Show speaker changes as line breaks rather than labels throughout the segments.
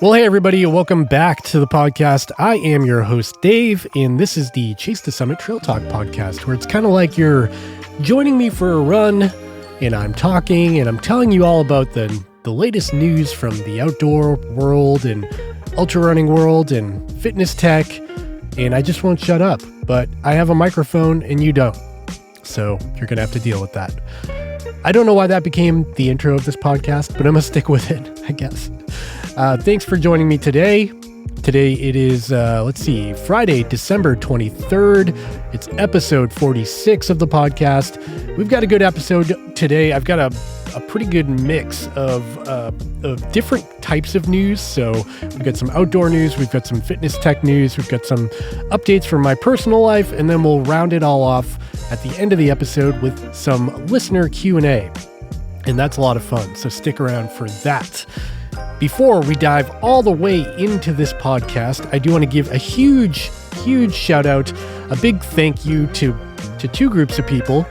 Well, hey, everybody, welcome back to the podcast. I am your host, Dave, and this is the Chase to Summit Trail Talk podcast, where it's kind of like you're joining me for a run, and I'm talking, and I'm telling you all about the latest news from the outdoor world and ultra running world and fitness tech, and I just won't shut up. But I have a microphone, and you don't, so you're going to have to deal with that. I don't know why that became the intro of this podcast, but I'm going to stick with it, I guess. Thanks for joining me today. Today it is, Friday, December 23rd. It's episode 46 of the podcast. We've got a good episode today. I've got a pretty good mix of different types of news. So we've got some outdoor news, we've got some fitness tech news, we've got some updates from my personal life, and then we'll round it all off at the end of the episode with some listener Q&A. And that's a lot of fun, so stick around for that. Before we dive all the way into this podcast, I do want to give a huge shout out, a big thank you to two groups of people.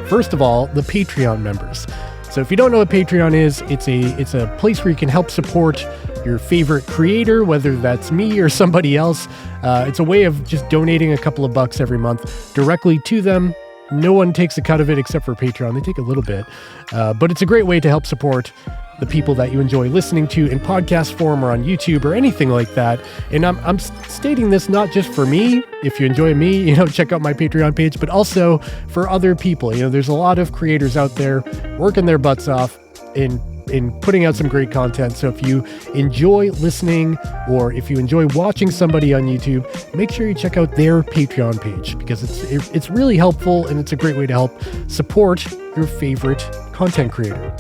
First of all, the Patreon members. So if you don't know what Patreon is, it's a place where you can help support your favorite creator, whether that's me or somebody else. It's a way of just donating a couple of bucks every month directly to them. No one takes a cut of it except for Patreon. They take a little bit, but it's a great way to help support the people that you enjoy listening to in podcast form or on YouTube or anything like that. And I'm stating this not just for me. If you enjoy me, check out my Patreon page, but also for other people. There's a lot of creators out there working their butts off in putting out some great content. So if you enjoy listening or if you enjoy watching somebody on YouTube, make sure you check out their Patreon page because it's really helpful and it's a great way to help support your favorite content creator.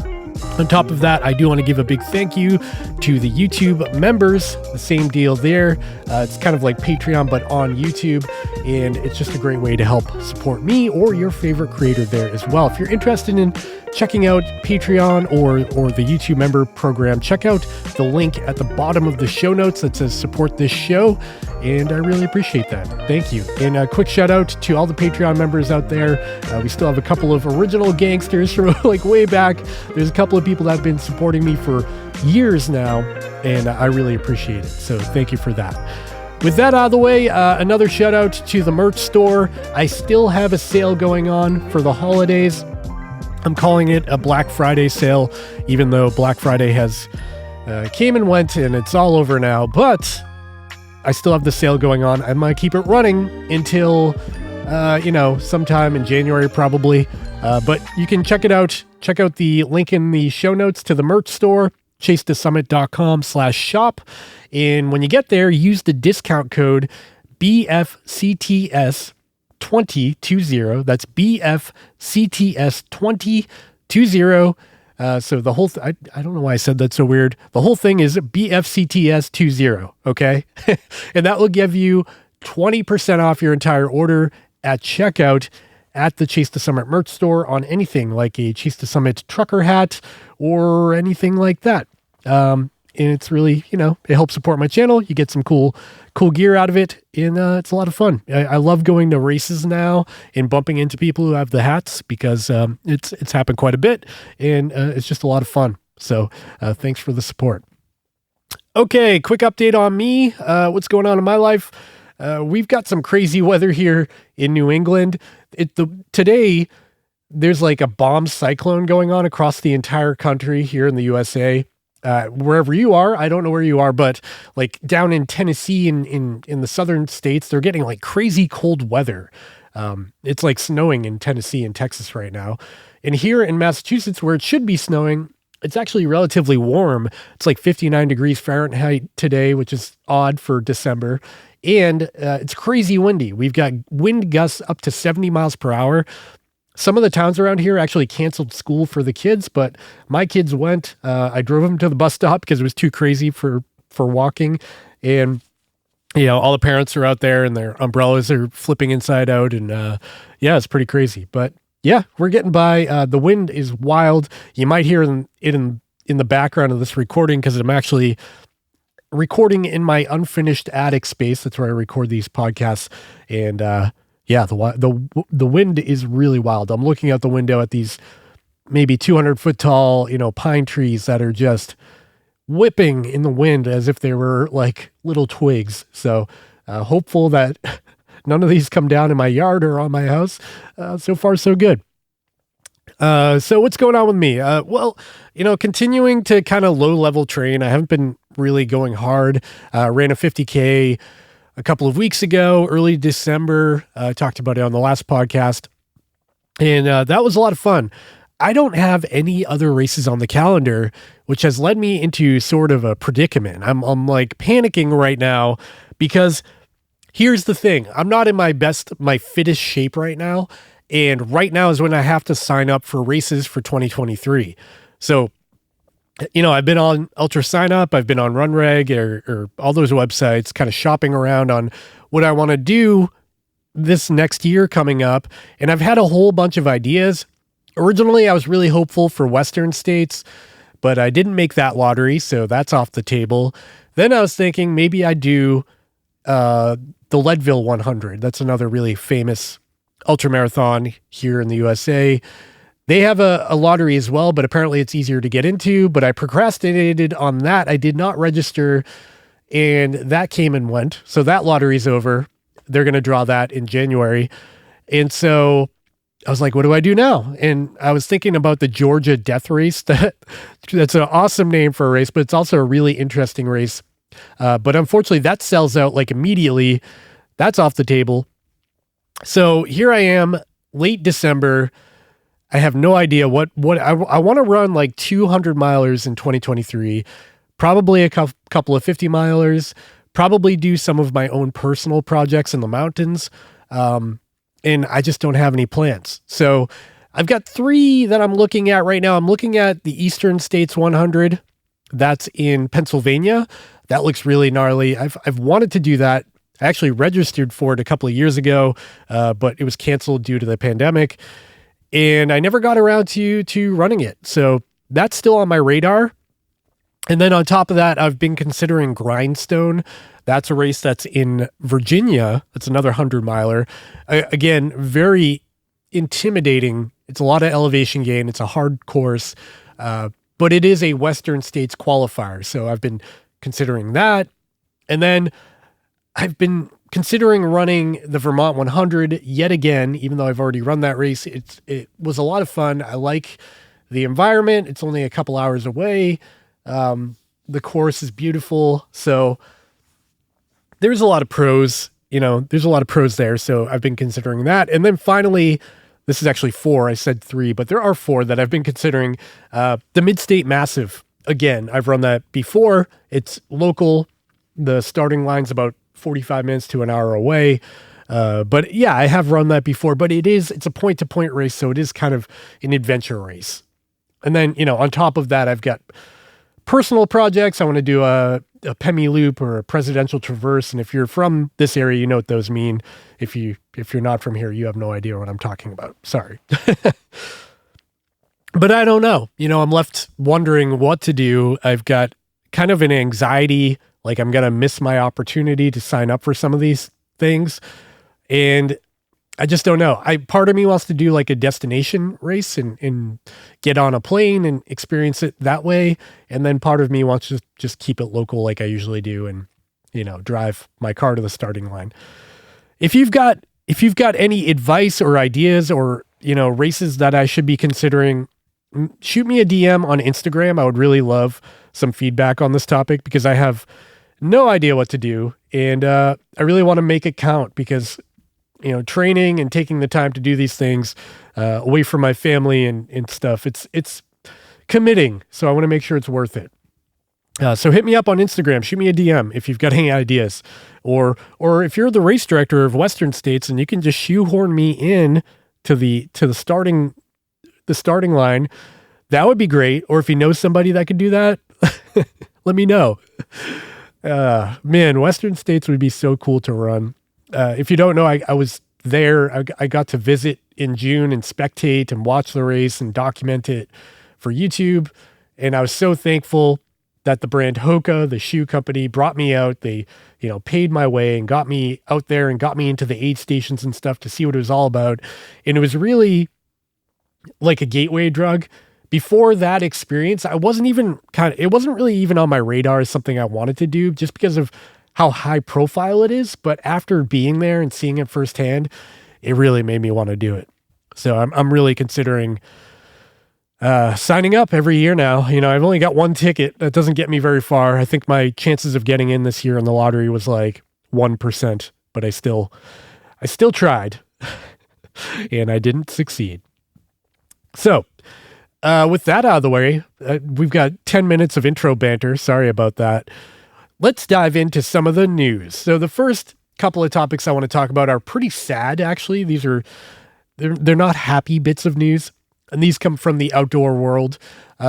On top of that, I do want to give a big thank you to the YouTube members. The same deal there. It's kind of like Patreon, but on YouTube. And it's just a great way to help support me or your favorite creator there as well. If you're interested in checking out Patreon or the YouTube member program, check out the link at the bottom of the show notes that says support this show. And I really appreciate that. Thank you. And a quick shout out to all the Patreon members out there. We still have a couple of original gangsters from way back. There's a couple of people that have been supporting me for years now, and I really appreciate it. So thank you for that. With that out of the way, another shout out to the merch store. I still have a sale going on for the holidays. I'm calling it a Black Friday sale, even though Black Friday has came and went and it's all over now, but I still have the sale going on. I might keep it running until, sometime in January probably, but you can check it out. Check out the link in the show notes to the merch store, chasetosummit.com/shop. And when you get there, use the discount code BFCTS2020. That's BFCTS2020. So the whole, I don't know why I said that so weird. The whole thing is BFCTS20, okay? And that will give you 20% off your entire order at checkout at the Chase to Summit merch store on anything like a Chase to Summit trucker hat or anything like that. And it's really, it helps support my channel. You get some cool gear out of it, and it's a lot of fun. I love going to races now and bumping into people who have the hats because it's happened quite a bit, and it's just a lot of fun. So thanks for the support. Okay, quick update on me. What's going on in my life? We've got some crazy weather here in New England. Today, there's like a bomb cyclone going on across the entire country here in the USA. Wherever you are, I don't know where you are, but like down in Tennessee in the southern states, they're getting like crazy cold weather. It's like snowing in Tennessee and Texas right now. And here in Massachusetts, where it should be snowing, it's actually relatively warm. It's like 59 degrees Fahrenheit today, which is odd for December. And it's crazy windy. We've got wind gusts up to 70 miles per hour. Some of the towns around here actually canceled school for the kids, but my kids went. I drove them to the bus stop because it was too crazy for walking. And, all the parents are out there and their umbrellas are flipping inside out. And it's pretty crazy. But yeah, we're getting by. The wind is wild. You might hear it in the background of this recording because I'm actually recording in my unfinished attic space. That's where I record these podcasts. And the wind is really wild. I'm looking out the window at these maybe 200 foot tall, pine trees that are just whipping in the wind as if they were like little twigs. So hopeful that none of these come down in my yard or on my house. So far, so good. So what's going on with me? Well, continuing to kind of low level train. I haven't been really going hard. Ran a 50K a couple of weeks ago, early December. I talked about it on the last podcast, and that was a lot of fun. I don't have any other races on the calendar, which has led me into sort of a predicament. I'm like panicking right now because here's the thing. I'm not in my fittest shape right now. And right now is when I have to sign up for races for 2023. So, I've been on Ultra Sign Up. I've been on RunReg or all those websites, kind of shopping around on what I want to do this next year coming up. And I've had a whole bunch of ideas. Originally, I was really hopeful for Western states, but I didn't make that lottery, so that's off the table. Then I was thinking maybe I do the Leadville 100. That's another really famous ultramarathon here in the USA. They have a lottery as well, but apparently it's easier to get into, but I procrastinated on that. I did not register, and that came and went. So that lottery's over. They're going to draw that in January. And so I was like, what do I do now? And I was thinking about the Georgia Death Race. That's an awesome name for a race, but it's also a really interesting race. But unfortunately, that sells out like immediately. That's off the table. So here I am, late December. I have no idea what I want to run like 200 milers in 2023, probably a couple of 50 milers, probably do some of my own personal projects in the mountains. And I just don't have any plans. So I've got 3 that I'm looking at right now. I'm looking at the Eastern States 100. That's in Pennsylvania. That looks really gnarly. I've wanted to do that. I actually registered for it a couple of years ago, but it was canceled due to the pandemic. And I never got around to running it. So that's still on my radar. And then on top of that, I've been considering Grindstone. That's a race that's in Virginia. That's another 100-miler. Again, very intimidating. It's a lot of elevation gain. It's a hard course, but it is a Western States qualifier. So I've been considering that. And then I've been considering running the Vermont 100 yet again, even though I've already run that race. It was a lot of fun. I like the environment. It's only a couple hours away. The course is beautiful. So there's a lot of pros, there's a lot of pros there. So I've been considering that. And then finally, this is actually 4. I said 3, but there are 4 that I've been considering. The Mid-State Massive. Again, I've run that before. It's local. The starting line's about 45 minutes to an hour away. But yeah, I have run that before, but it's a point-to-point race. So it is kind of an adventure race. And then, on top of that, I've got personal projects. I want to do a Pemi Loop or a Presidential Traverse. And if you're from this area, you know what those mean. If you're not from here, you have no idea what I'm talking about. Sorry. But I don't know. I'm left wondering what to do. I've got kind of an anxiety, like I'm going to miss my opportunity to sign up for some of these things. And I just don't know. Part of me wants to do like a destination race and get on a plane and experience it that way. And then part of me wants to just keep it local like I usually do and, drive my car to the starting line. If you've got any advice or ideas or, races that I should be considering, shoot me a DM on Instagram. I would really love some feedback on this topic because I have no idea what to do. And I really want to make it count because training and taking the time to do these things away from my family and stuff, it's committing. So I want to make sure it's worth it. So hit me up on Instagram, shoot me a DM if you've got any ideas, or if you're the race director of Western States and you can just shoehorn me in to the starting line, that would be great. Or if you know somebody that could do that, let me know. Man, Western States would be so cool to run. If you don't know, I was there. I got to visit in June and spectate and watch the race and document it for YouTube. And I was so thankful that the brand Hoka, the shoe company, brought me out. They, paid my way and got me out there and got me into the aid stations and stuff to see what it was all about. And it was really like a gateway drug before that experience, it wasn't really even on my radar as something I wanted to do just because of how high profile it is. But after being there and seeing it firsthand, it really made me want to do it. So I'm really considering signing up every year now. I've only got one ticket. That doesn't get me very far. I think my chances of getting in this year in the lottery was like 1%, but I still tried and I didn't succeed. So, with that out of the way, we've got 10 minutes of intro banter. Sorry about that. Let's dive into some of the news. So the first couple of topics I want to talk about are pretty sad, actually. They're not happy bits of news, and these come from the outdoor world.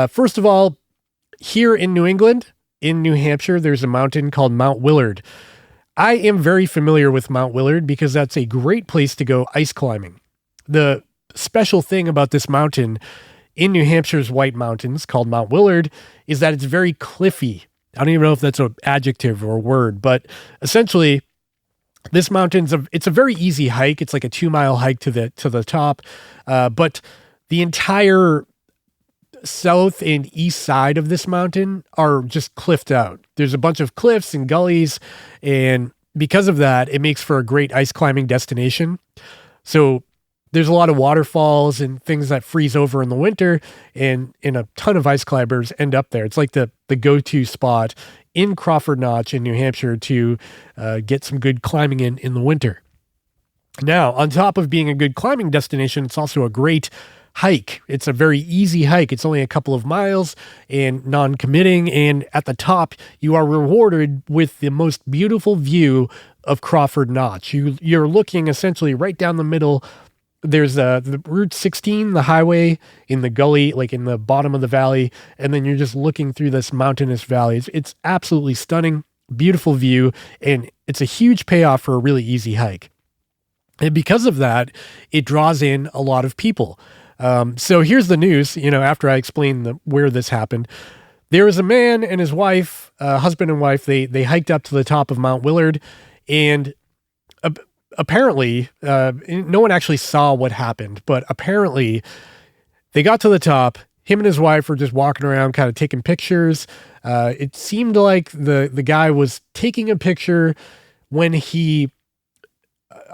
First of all, here in New England, in New Hampshire, there's a mountain called Mount Willard. I am very familiar with Mount Willard because that's a great place to go ice climbing. The special thing about this mountain in New Hampshire's White Mountains, called Mount Willard, is that it's very cliffy. I don't even know if that's an adjective or a word, but essentially this mountain's it's a very easy hike. It's like a 2-mile hike to the top. But the entire south and east side of this mountain are just cliffed out. There's a bunch of cliffs and gullies, and because of that, it makes for a great ice climbing destination. So there's a lot of waterfalls and things that freeze over in the winter, and a ton of ice climbers end up there. It's like the go-to spot in Crawford Notch in New Hampshire to get some good climbing in the winter. Now, on top of being a good climbing destination, it's also a great hike. It's a very easy hike. It's only a couple of miles and non-committing. And at the top, you are rewarded with the most beautiful view of Crawford Notch. You're looking essentially right down the middle. There's the Route 16, the highway in the gully, like in the bottom of the valley. And then you're just looking through this mountainous valley. It's absolutely stunning, beautiful view. And it's a huge payoff for a really easy hike. And because of that, it draws in a lot of people. So here's the news, after I explain where this happened. There was a man and his wife, husband and wife, they hiked up to the top of Mount Willard, and apparently, no one actually saw what happened, but apparently they got to the top. Him and his wife were just walking around kind of taking pictures. It seemed like the guy was taking a picture when he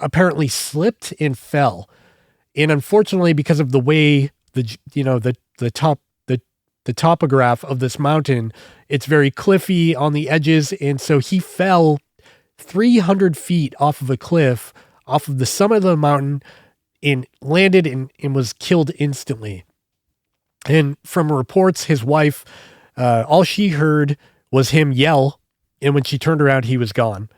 apparently slipped and fell. And unfortunately, because of the way the topograph of this mountain, it's very cliffy on the edges. And so he fell 300 feet off of a cliff, off of the summit of the mountain, and landed and was killed instantly. And from reports, his wife, all she heard was him yell. And when she turned around, he was gone.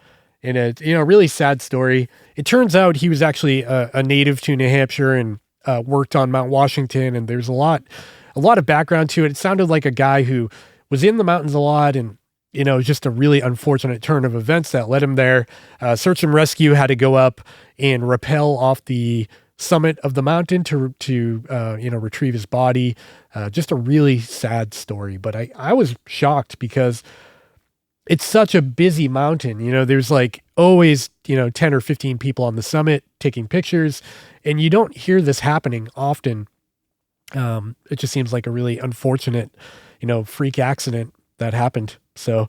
And a really sad story. It turns out he was actually a native to New Hampshire and worked on Mount Washington. And there's a lot of background to it. It sounded like a guy who was in the mountains a lot, and just a really unfortunate turn of events that led him there. Search and rescue had to go up and rappel off the summit of the mountain to retrieve his body. Just a really sad story. But I was shocked because it's such a busy mountain. There's like always, 10 or 15 people on the summit taking pictures, and you don't hear this happening often. It just seems like a really unfortunate, freak accident that happened. So,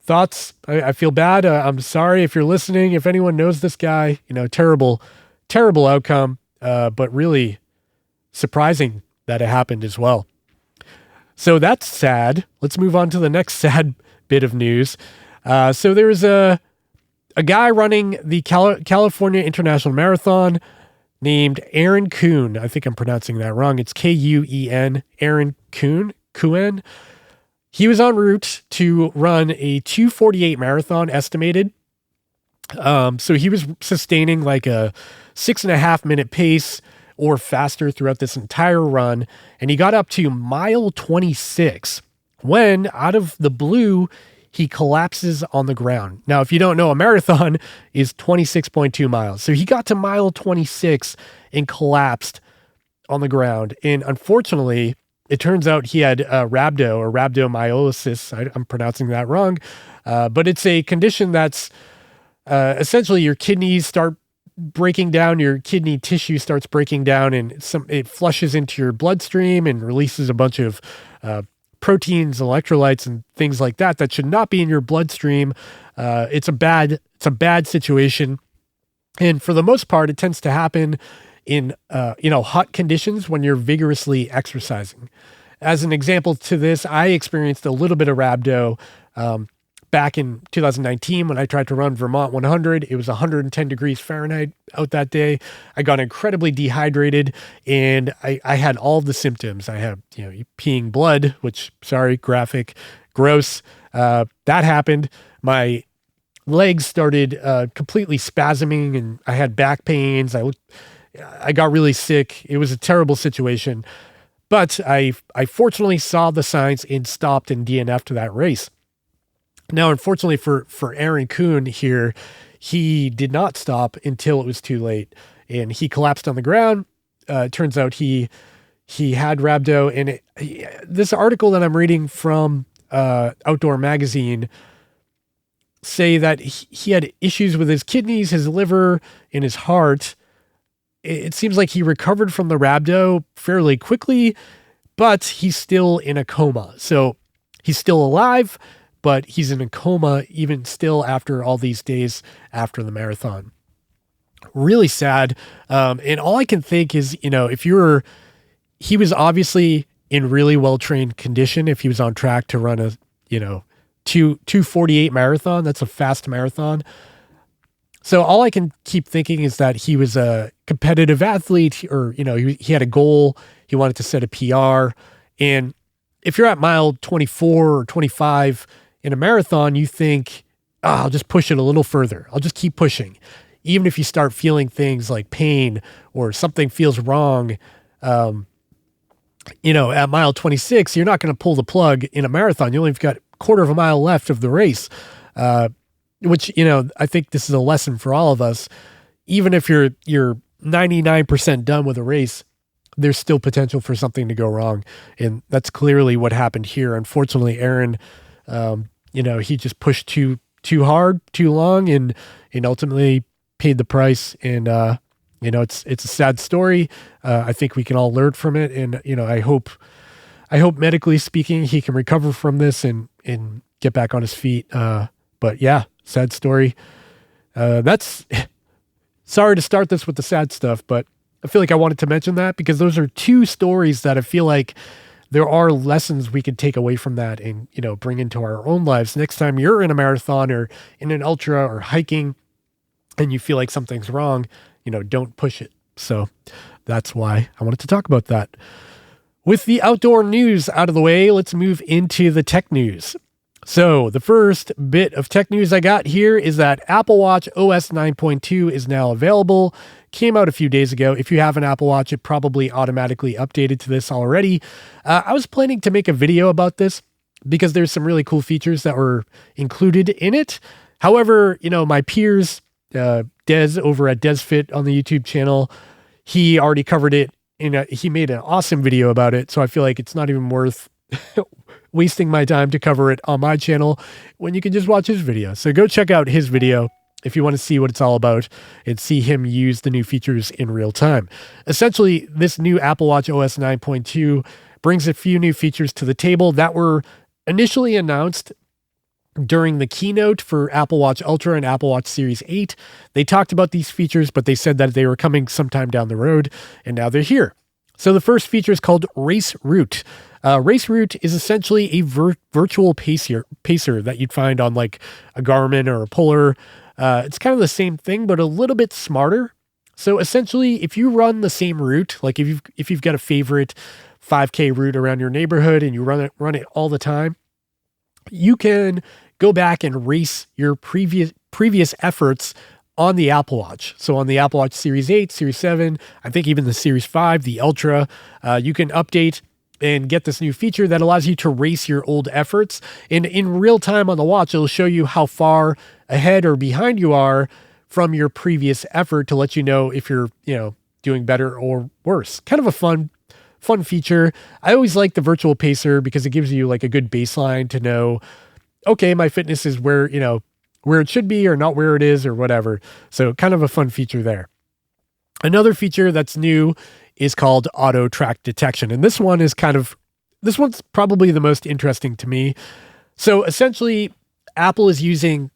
thoughts, I feel bad. I'm sorry if you're listening, if anyone knows this guy, terrible outcome, but really surprising that it happened as well. So that's sad. Let's move on to the next sad bit of news. So there was a guy running the California International Marathon named Aaron Kuhn. I think I'm pronouncing that wrong. It's Kuen, Aaron Kuhn. He was en route to run a 2:48 marathon estimated. So he was sustaining like a 6.5 minute pace or faster throughout this entire run. And he got up to mile 26 when, out of the blue, he collapses on the ground. Now, if you don't know, a marathon is 26.2 miles. So he got to mile 26 and collapsed on the ground. And unfortunately, it turns out he had rhabdomyolysis. I'm pronouncing that wrong. But it's a condition that's essentially your kidneys start breaking down, your kidney tissue starts breaking down, and it flushes into your bloodstream and releases a bunch of proteins, electrolytes, and things like that should not be in your bloodstream. It's a bad situation. And for the most part, it tends to happen in, hot conditions when you're vigorously exercising. As an example to this, I experienced a little bit of rhabdo back in 2019 when I tried to run Vermont 100. It was 110 degrees Fahrenheit out that day. I got incredibly dehydrated, and I had all the symptoms. I had, peeing blood, which, sorry, graphic, gross. That happened. My legs started completely spasming, and I had back pains. I got really sick. It was a terrible situation. But I fortunately saw the signs and stopped and DNF'd to that race. Now, unfortunately for Aaron Kuhn here, he did not stop until it was too late, and he collapsed on the ground. It turns out he had rhabdo, and this article that I'm reading from Outdoor Magazine say that he had issues with his kidneys, his liver, and his heart. It seems like he recovered from the rhabdo fairly quickly, but he's still in a coma. So he's still alive, but he's in a coma even still after all these days after the marathon. Really sad. And all I can think is, he was obviously in really well-trained condition if he was on track to run a, 2:48 marathon. That's a fast marathon. So all I can keep thinking is that he was a competitive athlete, or, he had a goal. He wanted to set a PR. And if you're at mile 24 or 25 in a marathon, you think, I'll just push it a little further. I'll just keep pushing. Even if you start feeling things like pain or something feels wrong, at mile 26, you're not going to pull the plug in a marathon. You only have got a quarter of a mile left of the race, which, I think this is a lesson for all of us. Even if you're 99% done with a race, there's still potential for something to go wrong. And that's clearly what happened here. Unfortunately, Aaron, he just pushed too hard, too long, and ultimately paid the price. And, it's a sad story. I think we can all learn from it. And, I hope medically speaking, he can recover from this and get back on his feet. But yeah, sad story. That's sorry to start this with the sad stuff, but I feel like I wanted to mention that because those are two stories that I feel like there are lessons we can take away from that and, bring into our own lives. Next time you're in a marathon or in an ultra or hiking and you feel like something's wrong, don't push it. So that's why I wanted to talk about that. With the outdoor news out of the way, let's move into the tech news. So the first bit of tech news I got here is that Apple Watch OS 9.2 is now available. Came out a few days ago. If you have an Apple Watch, it probably automatically updated to this already. I was planning to make a video about this because there's some really cool features that were included in it. However, my peers, Des over at DesFit on the YouTube channel, he already covered it and he made an awesome video about it. So I feel like it's not even worth wasting my time to cover it on my channel when you can just watch his video. So go check out his video if you want to see what it's all about and see him use the new features in real time. Essentially, this new Apple Watch OS 9.2 brings a few new features to the table that were initially announced during the keynote for Apple Watch Ultra and Apple Watch Series 8. They talked about these features, but they said that they were coming sometime down the road, and now they're here. So the first feature is called Race Route. Race Route is essentially a virtual pacer that you'd find on like a Garmin or a Polar. It's kind of the same thing, but a little bit smarter. So essentially, if you run the same route, like if you've got a favorite 5K route around your neighborhood and you run it all the time, you can go back and race your previous efforts on the Apple Watch. So on the Apple Watch Series 8, Series 7, I think even the Series 5, the Ultra, you can update and get this new feature that allows you to race your old efforts. And in real time on the watch, it'll show you how far ahead or behind you are from your previous effort to let you know if you're, doing better or worse. Kind of a fun feature. I always like the virtual pacer because it gives you like a good baseline to know, okay, my fitness is where it should be or not where it is or whatever. So kind of a fun feature there. Another feature that's new is called auto track detection. And this one's probably the most interesting to me. So essentially, Apple is using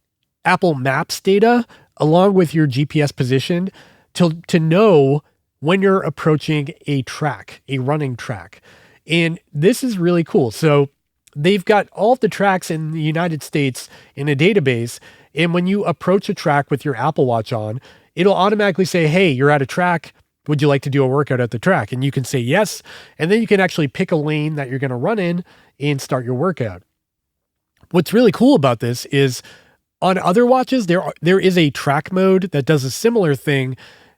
Apple Maps data along with your GPS position to know when you're approaching a running track. And this is really cool. So they've got all of the tracks in the United States in a database. And when you approach a track with your Apple Watch on, it'll automatically say, hey, you're at a track. Would you like to do a workout at the track? And you can say yes. And then you can actually pick a lane that you're going to run in and start your workout. What's really cool about this is on other watches, there is a track mode that does a similar thing.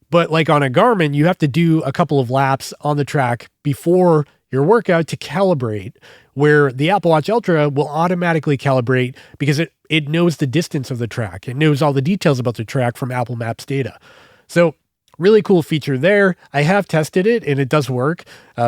But like on a Garmin, you have to do a couple of laps on the track before your workout to calibrate, where the Apple Watch Ultra will automatically calibrate because it knows the distance of the track. It knows all the details about the track from Apple Maps data. So really cool feature there. I have tested it and it does work.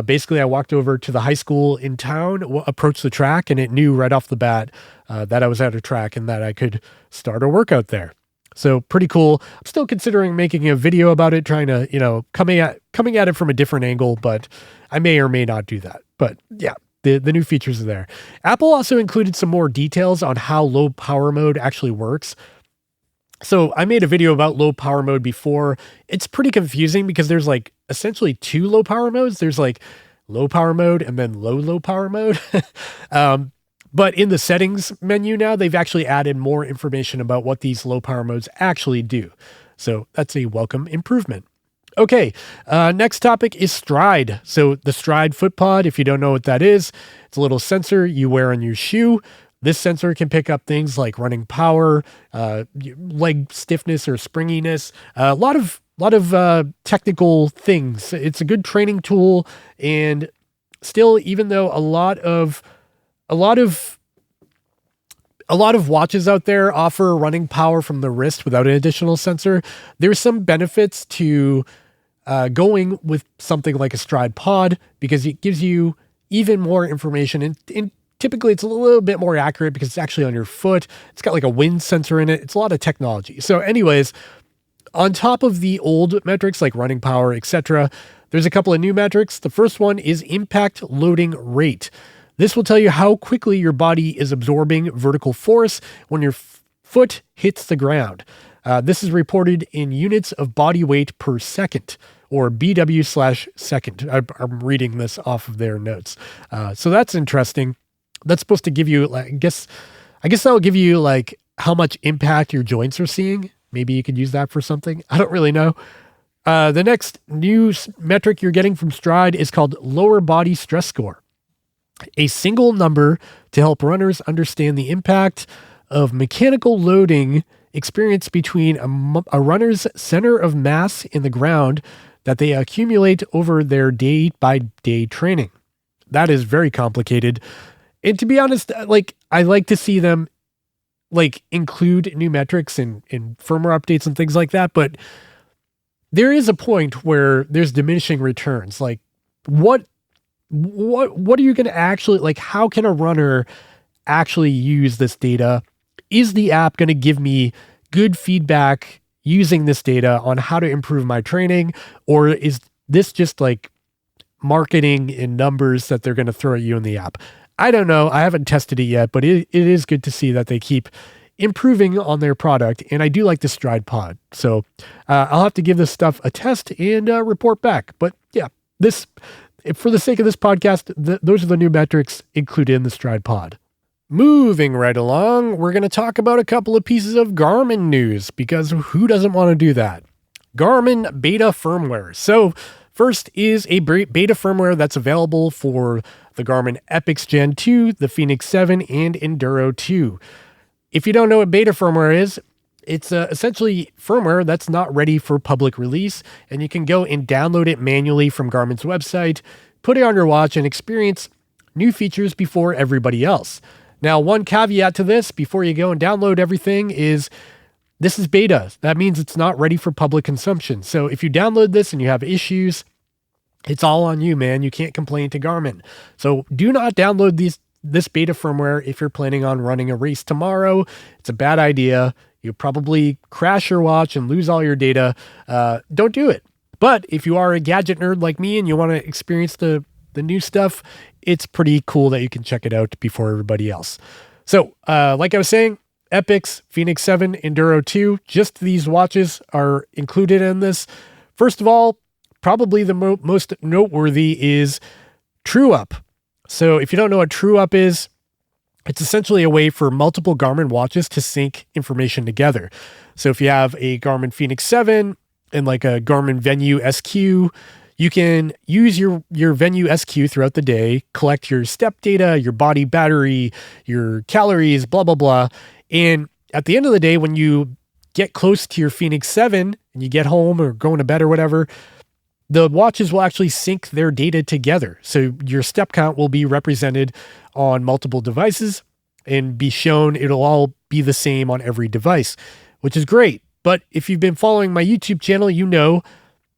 Basically, I walked over to the high school in town, approached the track, and it knew right off the bat that I was at a track and that I could start a workout there. So pretty cool. I'm still considering making a video about it, trying to, coming at it from a different angle, but I may or may not do that. But yeah, the new features are there. Apple also included some more details on how low power mode actually works. So I made a video about low power mode before. It's pretty confusing because there's like essentially two low power modes. There's like low power mode and then low power mode. But in the settings menu now, they've actually added more information about what these low power modes actually do. So that's a welcome improvement. Okay, next topic is Stride. So the Stride FootPod, if you don't know what that is, it's a little sensor you wear on your shoe. This sensor can pick up things like running power, leg stiffness or springiness, a lot of technical things. It's a good training tool, and still, even though a lot of watches out there offer running power from the wrist without an additional sensor, there's some benefits to going with something like a Stride Pod because it gives you even more information. And typically it's a little bit more accurate because it's actually on your foot. It's got like a wind sensor in it. It's a lot of technology. So anyways, on top of the old metrics like running power, etc., there's a couple of new metrics. The first one is impact loading rate. This will tell you how quickly your body is absorbing vertical force when your foot hits the ground. This is reported in units of body weight per second, or BW/second. I'm reading this off of their notes. So that's interesting. That's supposed to give you, I guess that'll give you like how much impact your joints are seeing. Maybe you could use that for something. I don't really know. The next new metric you're getting from Stride is called lower body stress score. A single number to help runners understand the impact of mechanical loading experienced between a runner's center of mass in the ground that they accumulate over their day-by-day training. That is very complicated. And to be honest, I like to see them include new metrics in firmware updates and things like that, but there is a point where there's diminishing returns. Like what are you going to actually, how can a runner actually use this data? Is the app going to give me good feedback using this data on how to improve my training? Or is this just like marketing and numbers that they're going to throw at you in the app? I don't know. I haven't tested it yet, but it is good to see that they keep improving on their product. And I do like the Stride Pod. So I'll have to give this stuff a test and report back. But yeah, for the sake of this podcast, those are the new metrics included in the Stride Pod. Moving right along, we're going to talk about a couple of pieces of Garmin news, because who doesn't want to do that? Garmin beta firmware. So first is a beta firmware that's available for the Garmin Epix Gen 2, the Fenix 7, and Enduro 2. If you don't know what beta firmware is, it's essentially firmware that's not ready for public release, and you can go and download it manually from Garmin's website, put it on your watch, and experience new features before everybody else. Now, one caveat to this, before you go and download everything, is this is beta. That means it's not ready for public consumption. So if you download this and you have issues, it's all on you, man. You can't complain to Garmin. So do not download this beta firmware if you're planning on running a race tomorrow. It's a bad idea. You'll probably crash your watch and lose all your data. Don't do it. But if you are a gadget nerd like me and you want to experience the new stuff, it's pretty cool that you can check it out before everybody else. So, like I was saying, Epix, Fenix 7, Enduro 2, just these watches are included in this. First of all, probably the most noteworthy is True Up. So if you don't know what True Up is, it's essentially a way for multiple Garmin watches to sync information together. So if you have a Garmin Fenix 7 and like a Garmin Venue SQ, you can use your Venue SQ throughout the day, collect your step data, your body battery, your calories, blah, blah, blah. And at the end of the day, when you get close to your Fenix 7 and you get home or going to bed or whatever, the watches will actually sync their data together. So your step count will be represented on multiple devices and be shown. It'll all be the same on every device, which is great. But if you've been following my YouTube channel, you know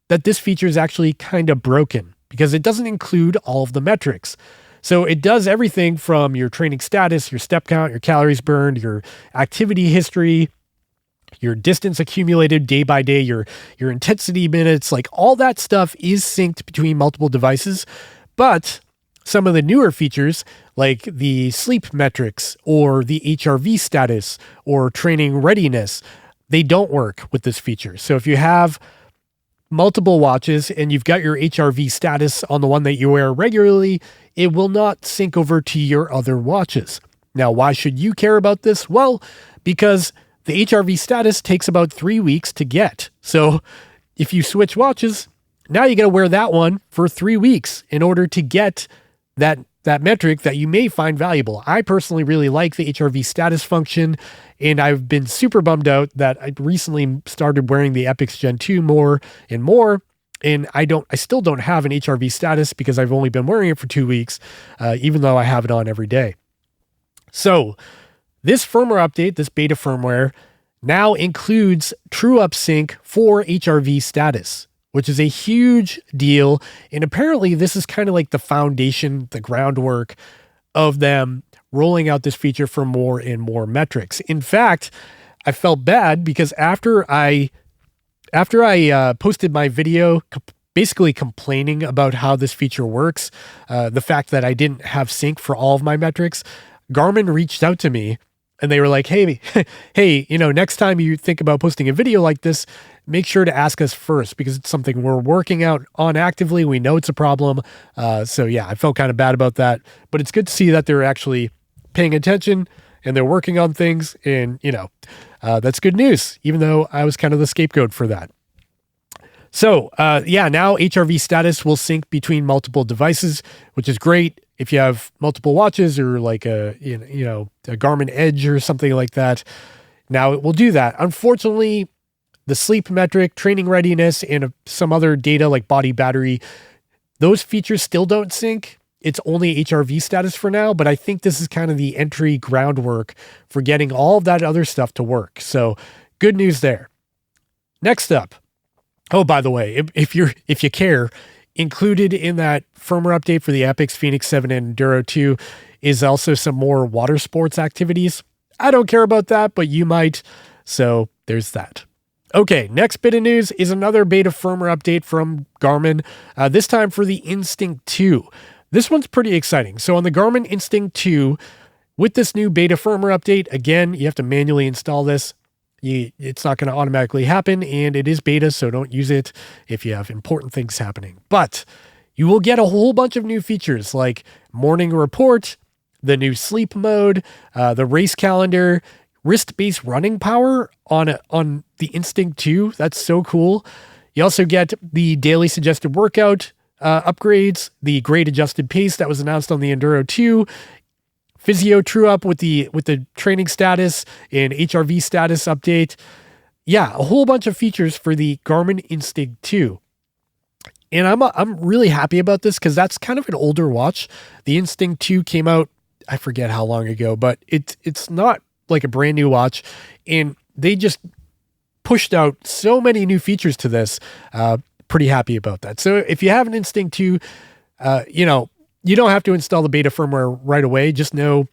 that this feature is actually kind of broken because it doesn't include all of the metrics. So it does everything from your training status, your step count, your calories burned, your activity history, your distance accumulated day by day, your intensity minutes, like all that stuff is synced between multiple devices. But some of the newer features like the sleep metrics or the HRV status or training readiness, they don't work with this feature. So if you have multiple watches and you've got your HRV status on the one that you wear regularly, it will not sync over to your other watches. Now, why should you care about this? Well, because the HRV status takes about 3 weeks to get. So if you switch watches, now you got to wear that one for 3 weeks in order to get that metric that you may find valuable. I personally really like the HRV status function, and I've been super bummed out that I recently started wearing the Epix Gen 2 more and more, and I still don't have an HRV status because I've only been wearing it for 2 weeks, even though I have it on every day. So this firmware update, this beta firmware, now includes True Up Sync for HRV status, which is a huge deal. And apparently this is kind of like the foundation, the groundwork of them rolling out this feature for more and more metrics. In fact, I felt bad because after I posted my video basically complaining about how this feature works, the fact that I didn't have sync for all of my metrics, Garmin reached out to me and they were like, hey, next time you think about posting a video like this, make sure to ask us first because it's something we're working out on actively. We know it's a problem. So yeah, I felt kind of bad about that, but it's good to see that they're actually paying attention and they're working on things. And, that's good news, even though I was kind of the scapegoat for that. So now HRV status will sync between multiple devices, which is great. If you have multiple watches or like a Garmin Edge or something like that, now it will do that. Unfortunately, the sleep metric, training readiness, and some other data like body battery, those features still don't sync. It's only HRV status for now, but I think this is kind of the entry groundwork for getting all of that other stuff to work. So good news there. Next up. Oh, by the way, if you care, included in that firmware update for the Epix, Fenix 7, and Enduro 2 is also some more water sports activities. I don't care about that, but you might. So there's that. Okay, next bit of news is another beta firmware update from Garmin, this time for the Instinct 2. This one's pretty exciting. So on the Garmin Instinct 2, with this new beta firmware update, again, you have to manually install this. It's not going to automatically happen, and it is beta, so don't use it if you have important things happening. But you will get a whole bunch of new features like morning report, the new sleep mode, the race calendar, wrist-based running power on the Instinct 2. That's so cool. You also get the daily suggested workout upgrades, the grade adjusted pace that was announced on the Enduro 2, Physio True Up with the training status and HRV status update. Yeah, a whole bunch of features for the Garmin Instinct 2. And I'm really happy about this because that's kind of an older watch. The Instinct 2 came out, I forget how long ago, but it's not like a brand new watch. And they just pushed out so many new features to this. Pretty happy about that. So if you have an Instinct 2, you don't have to install the beta firmware right away. Just know,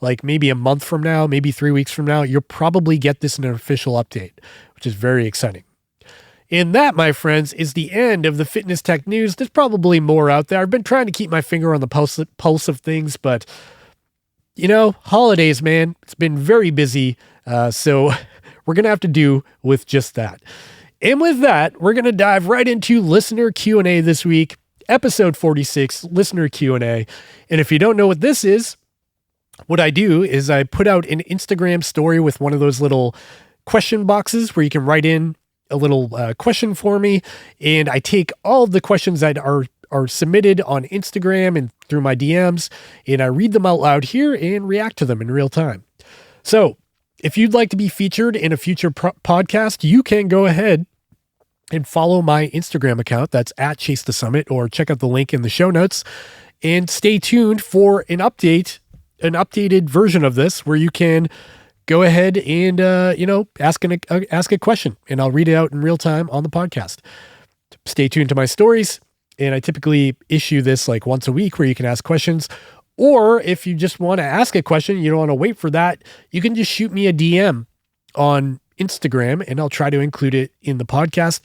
like maybe a month from now, maybe 3 weeks from now, you'll probably get this in an official update, which is very exciting. And that, my friends, is the end of the fitness tech news. There's probably more out there. I've been trying to keep my finger on the pulse of things, but holidays, man, it's been very busy. So we're going to have to do with just that. And with that, we're going to dive right into listener Q&A this week, episode 46, listener Q&A. And if you don't know what this is, what I do is I put out an Instagram story with one of those little question boxes where you can write in a little question for me. And I take all of the questions that are submitted on Instagram and through my DMs, and I read them out loud here and react to them in real time. So if you'd like to be featured in a future podcast, you can go ahead and follow my Instagram account. That's at Chase the Summit, or check out the link in the show notes and stay tuned for an updated version of this where you can go ahead and, ask a question, and I'll read it out in real time on the podcast. Stay tuned to my stories. And I typically issue this like once a week where you can ask questions. Or if you just want to ask a question, you don't want to wait for that, you can just shoot me a DM on Instagram and I'll try to include it in the podcast.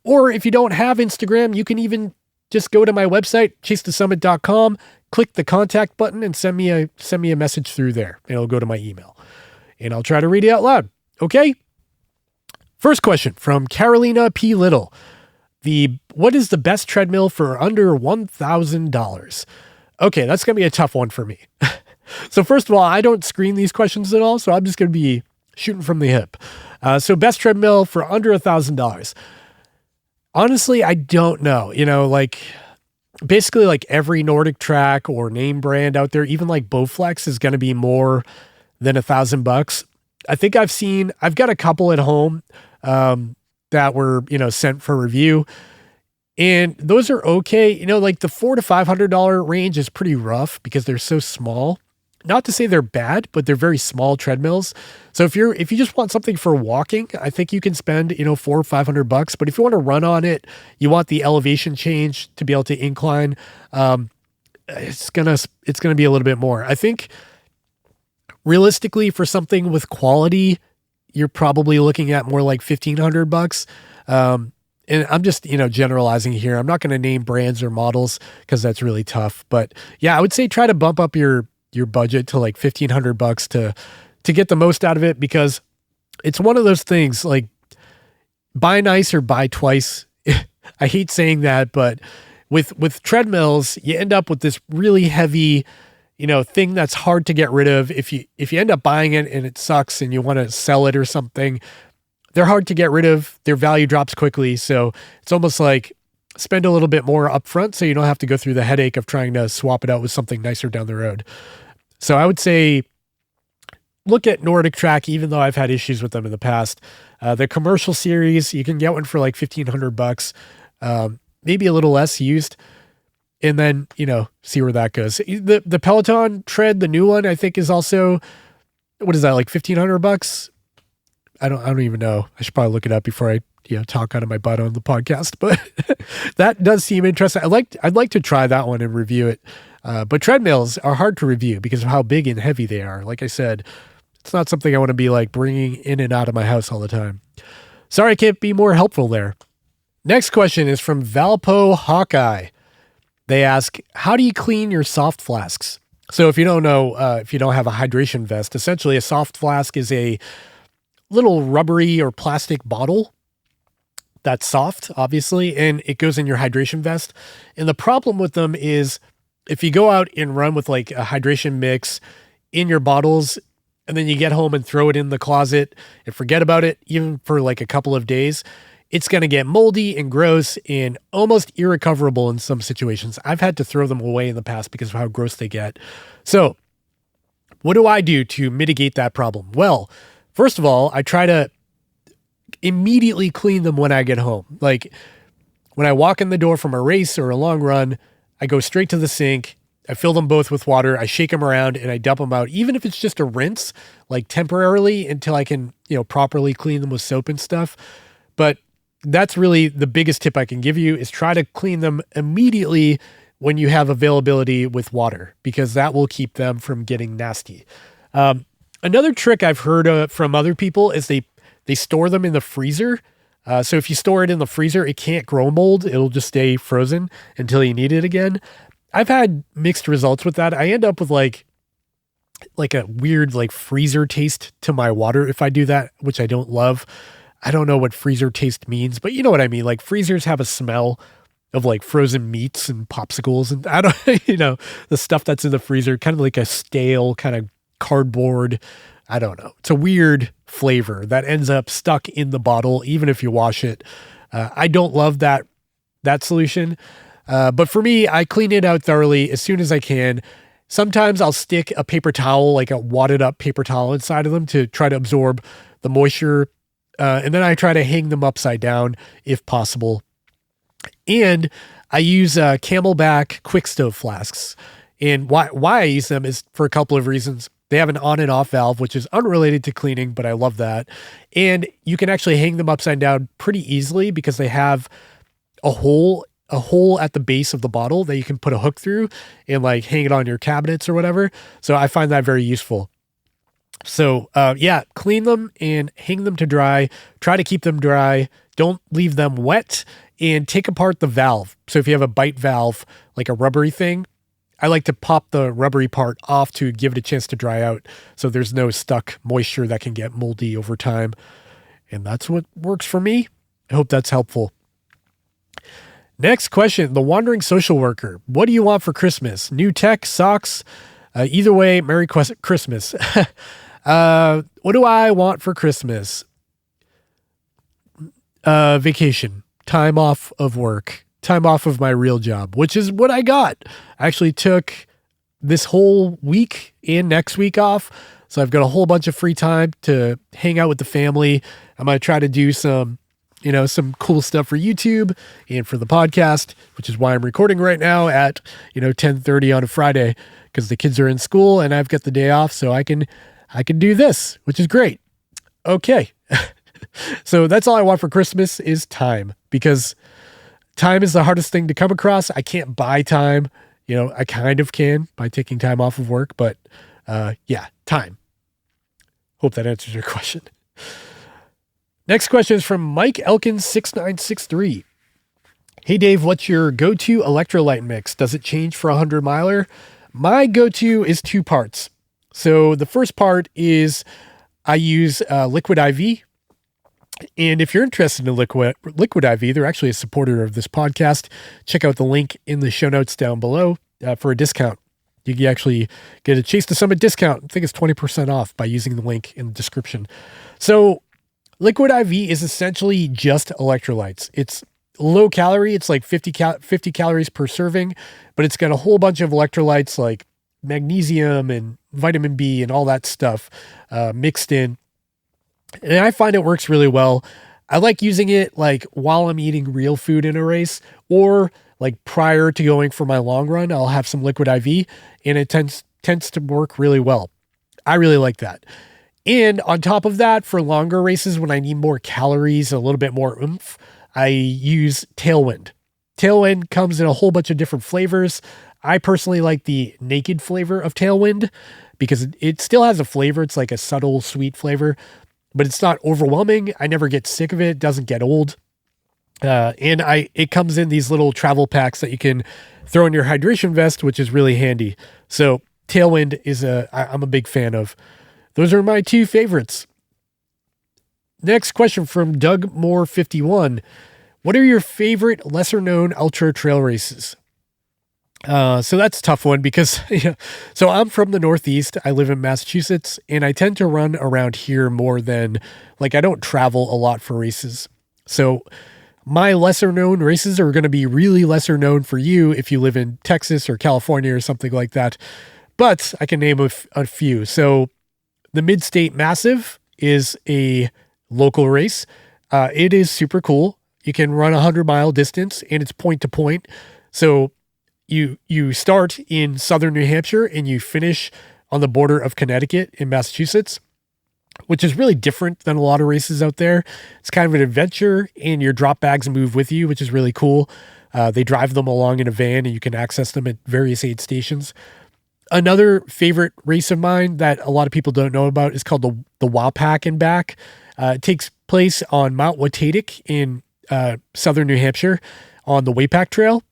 Or if you don't have Instagram, you can even just go to my website, chasethesummit.com, click the contact button and send me a message through there. And it'll go to my email. And I'll try to read it out loud. Okay? First question from Carolina P. Little. What is the best treadmill for under $1,000? Okay, that's going to be a tough one for me. So first of all, I don't screen these questions at all, so I'm just going to be shooting from the hip. So best treadmill for under $1,000. Honestly, I don't know. Basically like every Nordic track or name brand out there, even like Bowflex is going to be more than $1,000. I think I've got a couple at home, that were, sent for review. And those are okay. Like the $400 to $500 range is pretty rough because they're so small. Not to say they're bad, but they're very small treadmills. So if you just want something for walking, I think you can spend, $400 or $500. But if you want to run on it, you want the elevation change to be able to incline. It's gonna be a little bit more. I think realistically for something with quality, you're probably looking at more like $1,500. And I'm just, generalizing here. I'm not going to name brands or models because that's really tough. But yeah, I would say try to bump up your budget to like $1,500 to get the most out of it, because it's one of those things like buy nice or buy twice. I hate saying that, but with treadmills, you end up with this really heavy, thing that's hard to get rid of. If you end up buying it and it sucks and you want to sell it or something, they're hard to get rid of. Their value drops quickly. So it's almost like spend a little bit more upfront so you don't have to go through the headache of trying to swap it out with something nicer down the road. So I would say look at Nordic Track, even though I've had issues with them in the past. The commercial series, you can get one for like $1,500, maybe a little less used. And then, see where that goes. The Peloton tread, the new one, I think is also, what is that, like $1,500? I don't even know. I should probably look it up before I, talk out of my butt on the podcast, but that does seem interesting. I'd like to try that one and review it. But treadmills are hard to review because of how big and heavy they are. Like I said, it's not something I want to be like bringing in and out of my house all the time. Sorry, I can't be more helpful there. Next question is from Valpo Hawkeye. They ask, how do you clean your soft flasks? So if you don't know, if you don't have a hydration vest, essentially a soft flask is a little rubbery or plastic bottle that's soft, obviously, and it goes in your hydration vest. And the problem with them is if you go out and run with like a hydration mix in your bottles, and then you get home and throw it in the closet and forget about it, even for like a couple of days, it's going to get moldy and gross and almost irrecoverable in some situations. I've had to throw them away in the past because of how gross they get. So what do I do to mitigate that problem? Well, first of all, I try to immediately clean them when I get home. Like when I walk in the door from a race or a long run, I go straight to the sink. I fill them both with water. I shake them around and I dump them out, even if it's just a rinse, like temporarily until I can, properly clean them with soap and stuff. But that's really the biggest tip I can give you, is try to clean them immediately when you have availability with water, because that will keep them from getting nasty. Another trick I've heard from other people is they store them in the freezer. So if you store it in the freezer, it can't grow mold. It'll just stay frozen until you need it again. I've had mixed results with that. I end up with like a weird like freezer taste to my water if I do that, which I don't love. I don't know what freezer taste means, but you know what I mean? Like freezers have a smell of like frozen meats and popsicles and I don't, the stuff that's in the freezer, kind of like a stale kind of cardboard. I don't know. It's a weird flavor that ends up stuck in the bottle, even if you wash it. I don't love that solution. But for me, I clean it out thoroughly as soon as I can. Sometimes I'll stick a paper towel, like a wadded up paper towel inside of them to try to absorb the moisture. And then I try to hang them upside down if possible. And I use Camelback quick stove flasks. And why I use them is for a couple of reasons. They have an on and off valve, which is unrelated to cleaning, but I love that. And you can actually hang them upside down pretty easily because they have a hole at the base of the bottle that you can put a hook through and like hang it on your cabinets or whatever. So I find that very useful. So clean them and hang them to dry. Try to keep them dry. Don't leave them wet, and take apart the valve. So if you have a bite valve, like a rubbery thing, I like to pop the rubbery part off to give it a chance to dry out so there's no stuck moisture that can get moldy over time. And that's what works for me. I hope that's helpful. Next question, the wandering social worker. What do you want for Christmas? New tech, socks? Either way, Merry Christmas. What do I want for Christmas? Vacation, time off of work, time off of my real job, which is what I got. I actually took this whole week and next week off. So I've got a whole bunch of free time to hang out with the family. I'm going to try to do some cool stuff for YouTube and for the podcast, which is why I'm recording right now at, 10:30 on a Friday, because the kids are in school and I've got the day off. So I can do this, which is great. Okay. So that's all I want for Christmas is time, because time is the hardest thing to come across. I can't buy time. I kind of can by taking time off of work, but time. Hope that answers your question. Next question is from Mike Elkins 6963. Hey Dave, what's your go-to electrolyte mix? Does it change for a 100-miler? My go-to is 2 parts. So the first part is I use Liquid IV. And if you're interested in Liquid IV, they're actually a supporter of this podcast. Check out the link in the show notes down below for a discount. You can actually get a Chase to Summit discount. I think it's 20% off by using the link in the description. So Liquid IV is essentially just electrolytes. It's low calorie. It's like 50 calories per serving, but it's got a whole bunch of electrolytes like magnesium and vitamin B and all that stuff mixed in. And I find it works really well. I like using it like while I'm eating real food in a race, or like prior to going for my long run, I'll have some Liquid IV, and it tends to work really well. I really like that. And on top of that, for longer races, when I need more calories, a little bit more oomph, I use Tailwind. Tailwind comes in a whole bunch of different flavors. I personally like the naked flavor of Tailwind because it still has a flavor. It's like a subtle sweet flavor, but it's not overwhelming. I never get sick of it. It doesn't get old. It comes in these little travel packs that you can throw in your hydration vest, which is really handy. So Tailwind I'm a big fan of. Those are my 2 favorites. Next question from Doug Moore 51. What are your favorite lesser known ultra trail races? So that's a tough one because, so I'm from the Northeast. I live in Massachusetts, and I tend to run around here more than, I don't travel a lot for races. So my lesser known races are going to be really lesser known for you if you live in Texas or California or something like that. But I can name a few. So the Mid-State Massive is a local race. It is super cool. You can run a 100-mile distance, and it's point to point. So you start in southern New Hampshire and you finish on the border of Connecticut in Massachusetts, which is really different than a lot of races out there. It's kind of an adventure, and your drop bags move with you, which is really cool. They drive them along in a van, and you can access them at various aid stations. Another favorite race of mine that a lot of people don't know about is called the WAPAC and Back. It takes place on Mount Watatic in southern New Hampshire on the Waypack Trail.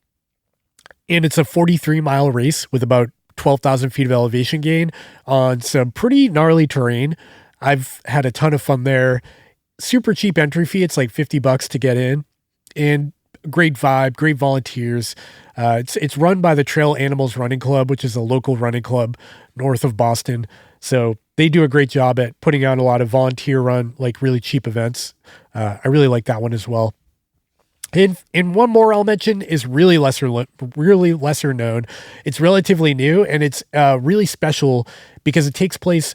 And it's a 43-mile race with about 12,000 feet of elevation gain on some pretty gnarly terrain. I've had a ton of fun there. Super cheap entry fee. It's like $50 to get in, and great vibe, great volunteers. It's run by the Trail Animals Running Club, which is a local running club north of Boston. So they do a great job at putting out a lot of volunteer run, like really cheap events. I really like that one as well. And one more I'll mention is really lesser known. It's relatively new, and it's really special because it takes place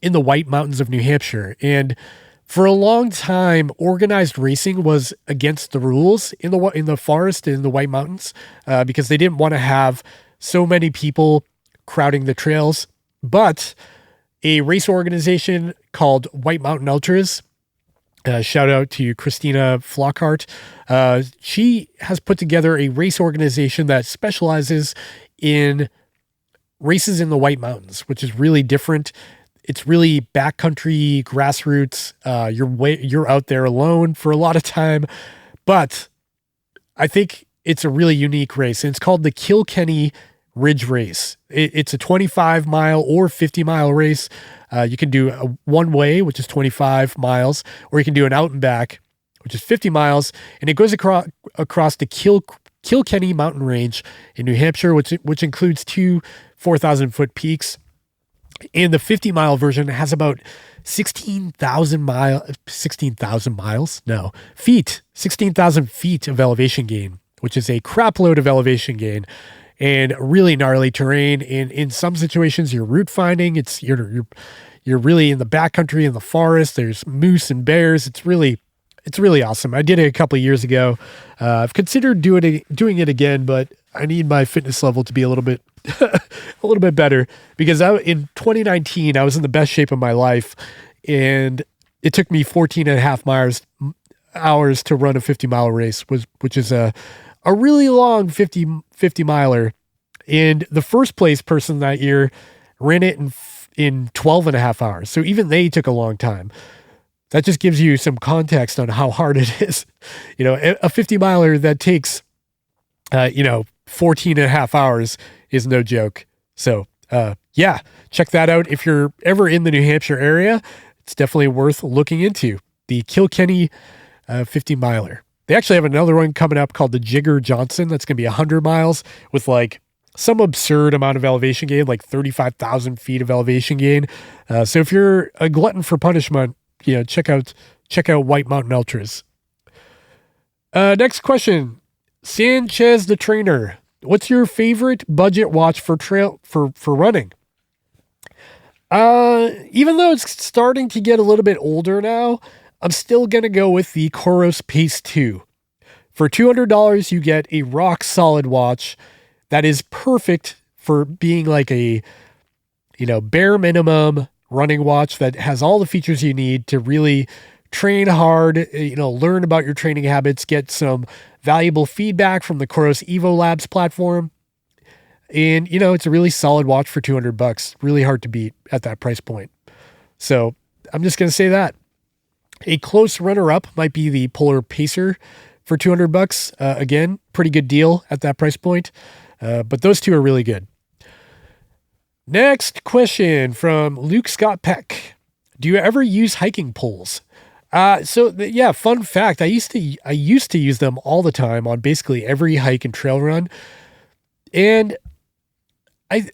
in the White Mountains of New Hampshire. And for a long time, organized racing was against the rules in the forest in the White Mountains because they didn't want to have so many people crowding the trails. But a race organization called White Mountain Ultras, shout out to Christina Flockhart. She has put together a race organization that specializes in races in the White Mountains, which is really different. It's really backcountry, grassroots. You're out there alone for a lot of time, but I think it's a really unique race, and it's called the Kilkenny Ridge Race. It's a 25-mile or 50-mile race. You can do a one-way, which is 25 miles, or you can do an out and back, which is 50 miles, and it goes across the Kilkenny mountain range in New Hampshire, which includes two 4,000-foot peaks. And the 50-mile version has about 16,000 feet of elevation gain, which is a crap load of elevation gain and really gnarly terrain. And in some situations, you're route finding. You're really in the backcountry, in the forest. There's moose and bears. It's really awesome. I did it a couple of years ago. I've considered doing it again, but I need my fitness level to be a little bit better, because in 2019, I was in the best shape of my life, and it took me 14 and a half hours to run a 50-mile race, which is a really long 50 miler. And the first place person that year ran it in 12 and a half hours. So even they took a long time. That just gives you some context on how hard it is. A 50 miler that takes, 14 and a half hours is no joke. So, check that out. If you're ever in the New Hampshire area, it's definitely worth looking into. The Kilkenny 50 miler. They actually have another one coming up called the Jigger Johnson. That's going to be 100 miles with like some absurd amount of elevation gain, like 35,000 feet of elevation gain. So if you're a glutton for punishment, check out White Mountain Ultras. Next question. Sanchez the Trainer. What's your favorite budget watch for running? Even though it's starting to get a little bit older now, I'm still going to go with the Coros Pace 2. For $200, you get a rock solid watch that is perfect for being like a, bare minimum running watch that has all the features you need to really train hard, learn about your training habits, get some valuable feedback from the Coros Evo Labs platform. And, it's a really solid watch for $200, really hard to beat at that price point. So I'm just going to say that. A close runner-up might be the Polar Pacer for $200. Again, pretty good deal at that price point. But those two are really good. Next question from Luke Scott Peck. Do you ever use hiking poles? Fun fact. I used to use them all the time on basically every hike and trail run. And I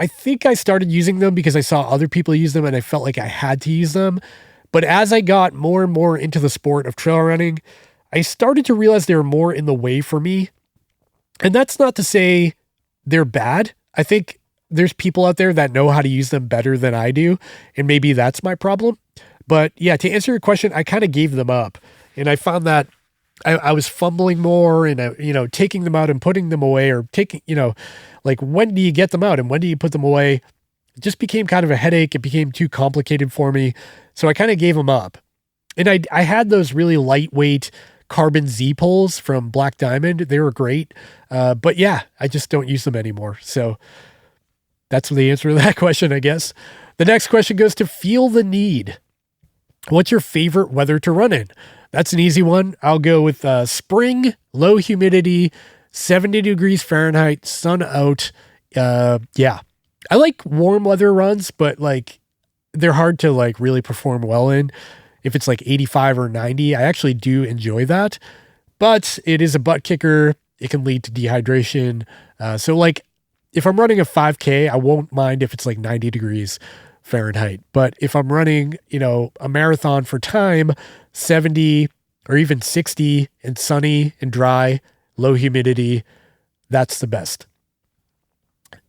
think I started using them because I saw other people use them and I felt like I had to use them. But as I got more and more into the sport of trail running, I started to realize they were more in the way for me. And that's not to say they're bad. I think there's people out there that know how to use them better than I do. And maybe that's my problem. But yeah, to answer your question, I kind of gave them up. And I found that I was fumbling more and, taking them out and putting them away, or taking, like, when do you get them out and when do you put them away? It just became kind of a headache. It became too complicated for me. So I kind of gave them up. And I had those really lightweight carbon Z poles from Black Diamond. They were great. But yeah, I just don't use them anymore. So that's the answer to that question, I guess. The next question goes to Feel the Need. What's your favorite weather to run in? That's an easy one. I'll go with spring, low humidity, 70 degrees Fahrenheit, sun out. Yeah. I like warm weather runs, but like they're hard to like really perform well in. If it's like 85 or 90, I actually do enjoy that, but it is a butt kicker. It can lead to dehydration. So like if I'm running a 5K, I won't mind if it's like 90 degrees Fahrenheit. But if I'm running, a marathon for time, 70 or even 60 and sunny and dry, low humidity, that's the best.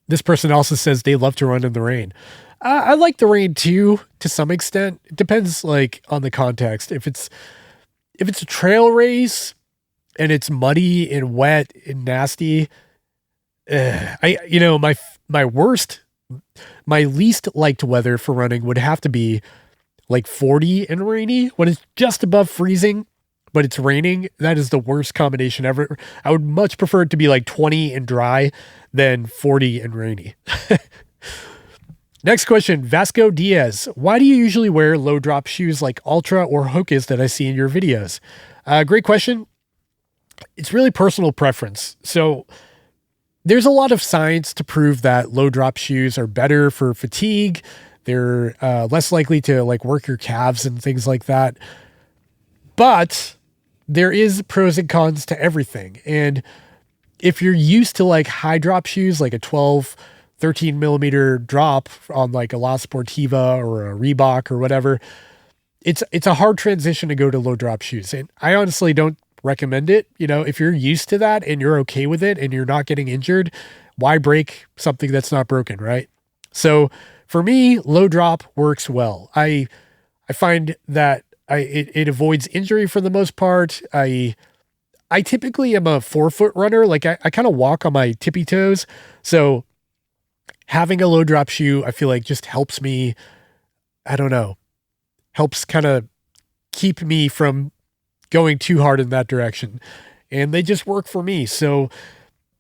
This person also says they love to run in the rain. I like the rain too, to some extent. It depends like on the context. If it's a trail race and it's muddy and wet and nasty, my least liked weather for running would have to be like 40 and rainy. When it's just above freezing, but it's raining, that is the worst combination ever. I would much prefer it to be like 20 and dry than 40 and rainy. Next question, Vasco Diaz. Why do you usually wear low drop shoes like Ultra or Hokas that I see in your videos? Great question. It's really personal preference. So there's a lot of science to prove that low drop shoes are better for fatigue. They're less likely to like work your calves and things like that. But there is pros and cons to everything. And if you're used to like high drop shoes, like a 12, 13 millimeter drop on like a La Sportiva or a Reebok or whatever, it's a hard transition to go to low drop shoes. And I honestly don't recommend it. If you're used to that and you're okay with it and you're not getting injured, why break something that's not broken, right? So for me, low drop works well. I find that it avoids injury for the most part. I typically am a 4-foot runner. Like I kind of walk on my tippy toes. So having a low drop shoe, I feel like just helps me, helps kind of keep me from going too hard in that direction. And they just work for me. So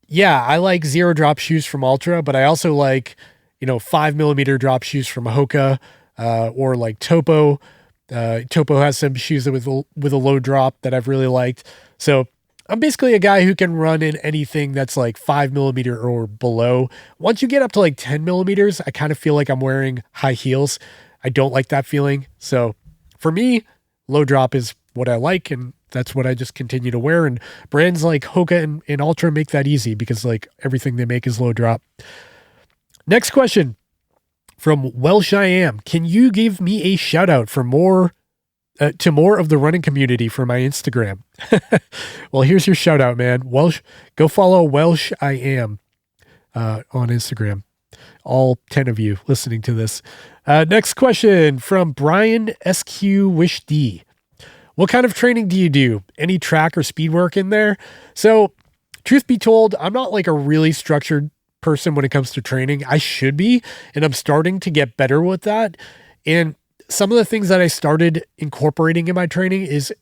yeah, I like 0 drop shoes from Ultra, but I also like, 5 millimeter drop shoes from Hoka, or like Topo. Topo has some shoes with a low drop that I've really liked. So I'm basically a guy who can run in anything that's like 5 millimeter or below. Once you get up to like 10 millimeters, I kind of feel like I'm wearing high heels. I don't like that feeling. So for me, low drop is what I like, and that's what I just continue to wear. And brands like Hoka and Ultra make that easy because like everything they make is low drop. Next question from Welsh I Am. Can you give me a shout out for more of the running community for my Instagram? Well, here's your shout out, man. Welsh, go follow Welsh I Am on Instagram. All 10 of you listening to this. Next question from Brian SQ Wish D. What kind of training do you do? Any track or speed work in there? So truth be told, I'm not like a really structured person when it comes to training. I should be, and I'm starting to get better with that. And some of the things that I started incorporating in my training is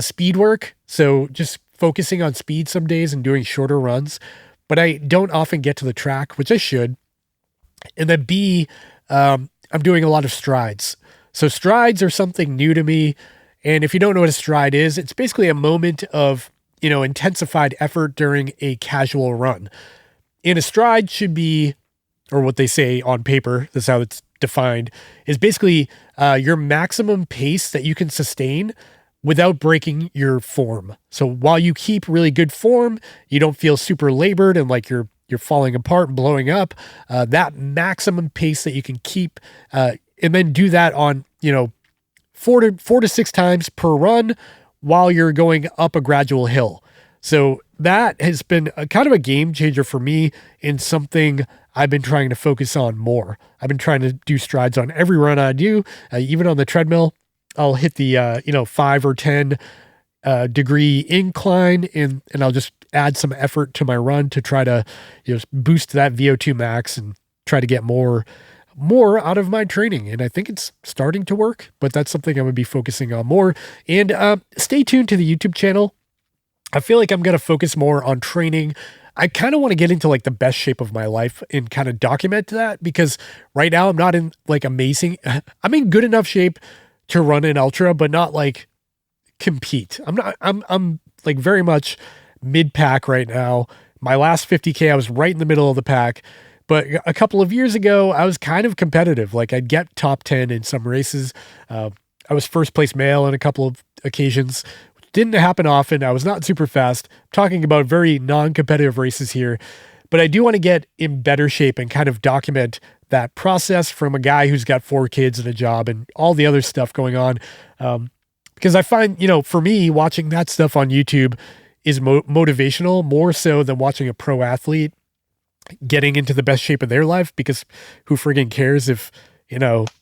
speed work. So just focusing on speed some days and doing shorter runs, but I don't often get to the track, which I should. And then B, I'm doing a lot of strides. So strides are something new to me. And if you don't know what a stride is, it's basically a moment of, intensified effort during a casual run. And a stride should be, or what they say on paper, that's how it's defined, is basically your maximum pace that you can sustain without breaking your form. So while you keep really good form, you don't feel super labored and like you're falling apart and blowing up, that maximum pace that you can keep, and then do that on, 4 to 6 times per run while you're going up a gradual hill. So that has been a kind of a game changer for me and something I've been trying to focus on more. I've been trying to do strides on every run I do, even on the treadmill. I'll hit the, 5 or 10 degree incline and I'll just add some effort to my run to try to boost that VO2 max and try to get more out of my training. And I think it's starting to work, but that's something I'm going to be focusing on more. And stay tuned to the YouTube channel. I feel like I'm going to focus more on training. I kind of want to get into like the best shape of my life and kind of document that, because right now I'm not in like amazing, I'm in good enough shape to run an ultra, but not like compete. I'm like very much mid pack right now. My last 50K, I was right in the middle of the pack. But a couple of years ago, I was kind of competitive. Like I'd get top 10 in some races. I was first place male on a couple of occasions. Didn't happen often. I was not super fast. I'm talking about very non-competitive races here. But I do want to get in better shape and kind of document that process from a guy who's got 4 kids and a job and all the other stuff going on. Because I find, for me, watching that stuff on YouTube is motivational more so than watching a pro athlete getting into the best shape of their life, because who friggin' cares if,